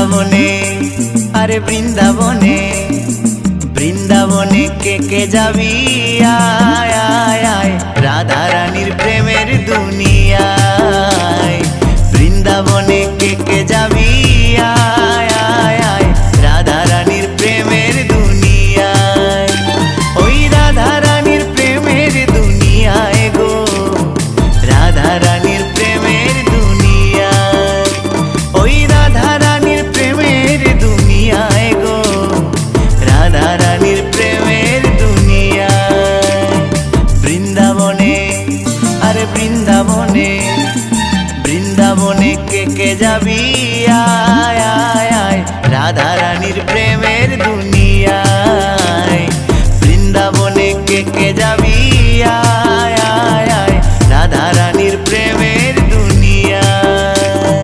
বৃন্দাবনে, আরে বৃন্দাবনে, বৃন্দাবনে কে কে যাবি আয় আয় আয়, রাধা রানীর প্রেমের দুনিয়ায়। বৃন্দাবনে কে কে যাবি আয় আয় আয়, রাধা রানীর প্রেমের দুনিয়ায়। ওই রাধা রানীর প্রেমের দুনিয়ায় গো, রাধা রানীর প্রেমের দুনিয়ায়। ওই রাধা রানীর প্রেমের দুনিয়ায় গো, রাধা রানীর প্রেমের দুনিয়ায়। বৃন্দাবনে, আরে বৃন্দাবনে, বৃন্দাবনে কে কে যাবি আয় আয় আয়, রাধা রানীর প্রেমের দুনিয়ায়।